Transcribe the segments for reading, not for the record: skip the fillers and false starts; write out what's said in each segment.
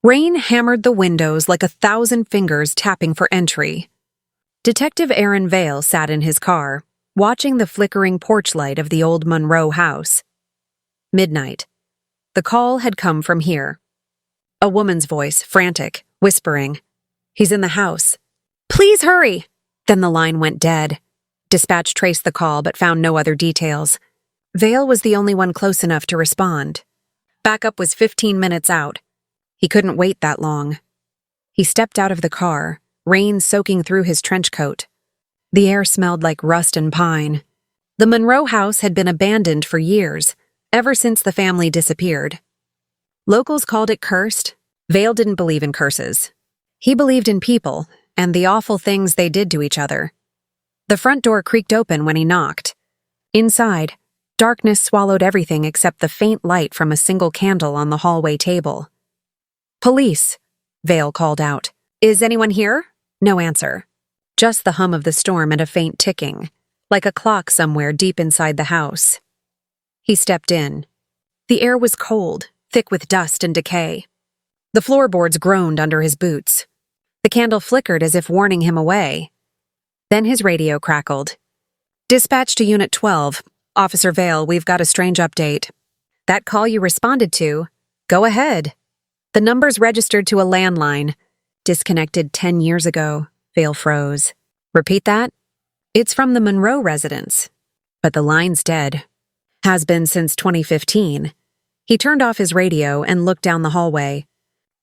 Rain hammered the windows like 1,000 fingers tapping for entry. Detective Aaron Vale sat in his car, watching the flickering porch light of the old Monroe house. Midnight. The call had come from here. A woman's voice, frantic, whispering, "He's in the house. Please hurry!" Then the line went dead. Dispatch traced the call but found no other details. Vale was the only one close enough to respond. Backup was 15 minutes out. He couldn't wait that long. He stepped out of the car, rain soaking through his trench coat. The air smelled like rust and pine. The Monroe house had been abandoned for years, ever since the family disappeared. Locals called it cursed. Vale didn't believe in curses. He believed in people and the awful things they did to each other. The front door creaked open when he knocked. Inside, darkness swallowed everything except the faint light from a single candle on the hallway table. "Police," Vale called out. "Is anyone here?" No answer. Just the hum of the storm and a faint ticking, like a clock somewhere deep inside the house. He stepped in. The air was cold, thick with dust and decay. The floorboards groaned under his boots. The candle flickered as if warning him away. Then his radio crackled. "Dispatch to Unit 12. Officer Vale, we've got a strange update." "That call you responded to? Go ahead." "The number's registered to a landline. Disconnected 10 years ago." Vale froze. "Repeat that?" "It's from the Monroe residence. But the line's dead. Has been since 2015. He turned off his radio and looked down the hallway.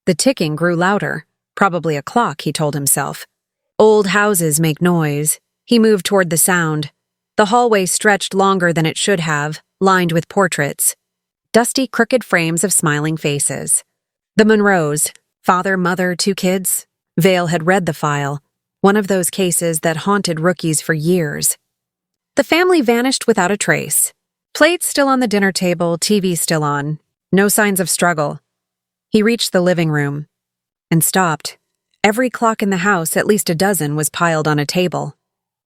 The ticking grew louder. Probably a clock, he told himself. Old houses make noise. He moved toward the sound. The hallway stretched longer than it should have, lined with portraits. Dusty, crooked frames of smiling faces. The Monroes, father, mother, 2 kids. Vale had read the file, one of those cases that haunted rookies for years. The family vanished without a trace. Plates still on the dinner table, TV still on. No signs of struggle. He reached the living room and stopped. Every clock in the house, at least a dozen, was piled on a table.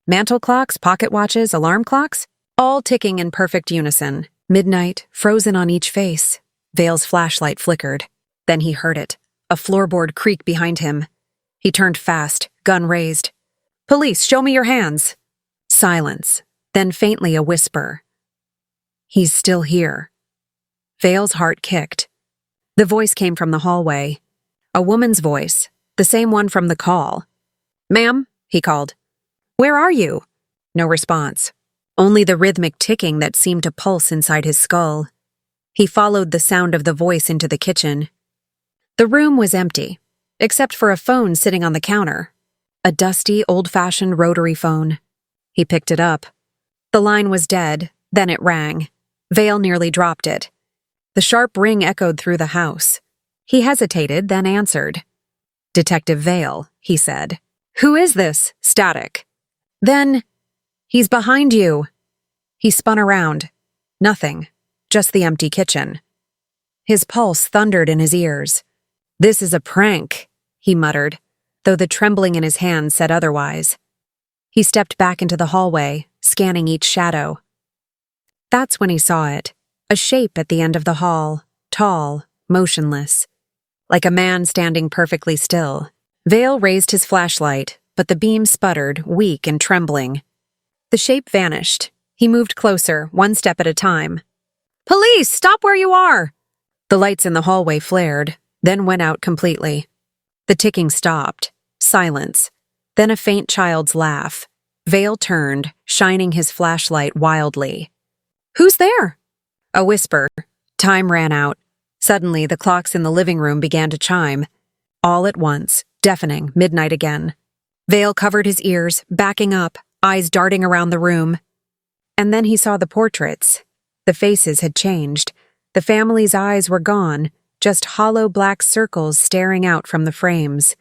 Mantle clocks, pocket watches, alarm clocks, all ticking in perfect unison. Midnight, frozen on each face. Vale's flashlight flickered. Then he heard it, a floorboard creak behind him. He turned fast, gun raised. "Police, show me your hands." Silence, then faintly a whisper. "He's still here." Vale's heart kicked. The voice came from the hallway. A woman's voice, the same one from the call. "Ma'am," he called. "Where are you?" No response. Only the rhythmic ticking that seemed to pulse inside his skull. He followed the sound of the voice into the kitchen. The room was empty, except for a phone sitting on the counter. A dusty, old-fashioned rotary phone. He picked it up. The line was dead, then it rang. Vale nearly dropped it. The sharp ring echoed through the house. He hesitated, then answered. "Detective Vale," he said. "Who is this?" Static. Then, "He's behind you." He spun around. Nothing, just the empty kitchen. His pulse thundered in his ears. "This is a prank," he muttered, though the trembling in his hands said otherwise. He stepped back into the hallway, scanning each shadow. That's when he saw it, a shape at the end of the hall, tall, motionless, like a man standing perfectly still. Vale raised his flashlight, but the beam sputtered, weak and trembling. The shape vanished. He moved closer, one step at a time. "Police, stop where you are!" The lights in the hallway flared, then went out completely. The ticking stopped. Silence. Then a faint child's laugh. Vale turned, shining his flashlight wildly. "Who's there?" A whisper. Time ran out. Suddenly, the clocks in the living room began to chime. All at once, deafening, midnight again. Vale covered his ears, backing up, eyes darting around the room. And then he saw the portraits. The faces had changed. The family's eyes were gone, just hollow black circles staring out from the frames.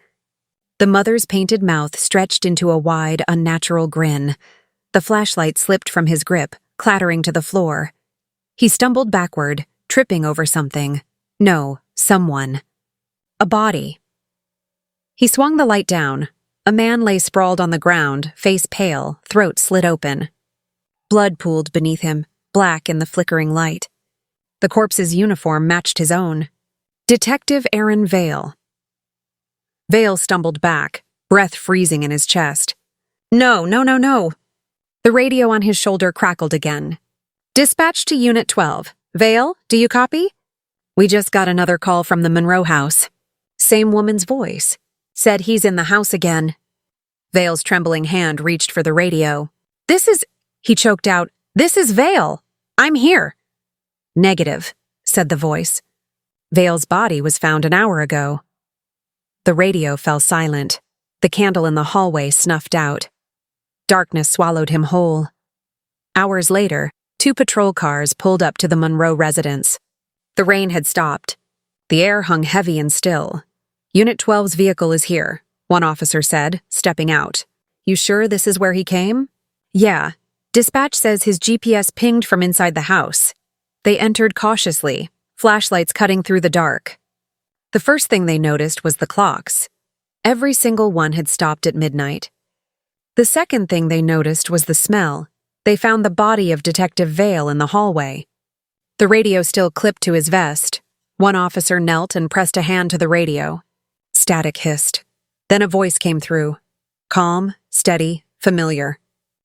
The mother's painted mouth stretched into a wide, unnatural grin. The flashlight slipped from his grip, clattering to the floor. He stumbled backward, tripping over something. No, someone. A body. He swung the light down. A man lay sprawled on the ground, face pale, throat slit open. Blood pooled beneath him, black in the flickering light. The corpse's uniform matched his own. Detective Aaron Vale, Vale stumbled back, breath freezing in his chest. No, no, no, no. The radio on his shoulder crackled again. Dispatch to Unit 12. Vale, do you copy? We just got another call from the Monroe house. Same woman's voice. Said he's in the house again. Vale's trembling hand reached for the radio. He choked out, This is Vale. I'm here. Negative, said the voice. Vale's body was found an hour ago. The radio fell silent. The candle in the hallway snuffed out. Darkness swallowed him whole. Hours later, 2 patrol cars pulled up to the Monroe residence. The rain had stopped. The air hung heavy and still. Unit 12's vehicle is here, one officer said, stepping out. You sure this is where he came? Yeah. Dispatch says his GPS pinged from inside the house. They entered cautiously, flashlights cutting through the dark. The first thing they noticed was the clocks. Every single one had stopped at midnight. The second thing they noticed was the smell. They found the body of Detective Vale in the hallway. The radio still clipped to his vest. One officer knelt and pressed a hand to the radio. Static hissed. Then a voice came through. Calm, steady, familiar.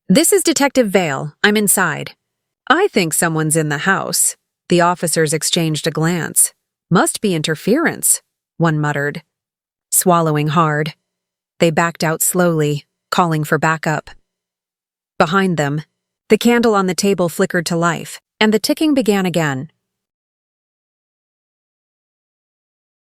This is Detective Vale. I'm inside. I think someone's in the house. The officers exchanged a glance. Must be interference, one muttered. Swallowing hard, they backed out slowly, calling for backup. Behind them, the candle on the table flickered to life, and the ticking began again,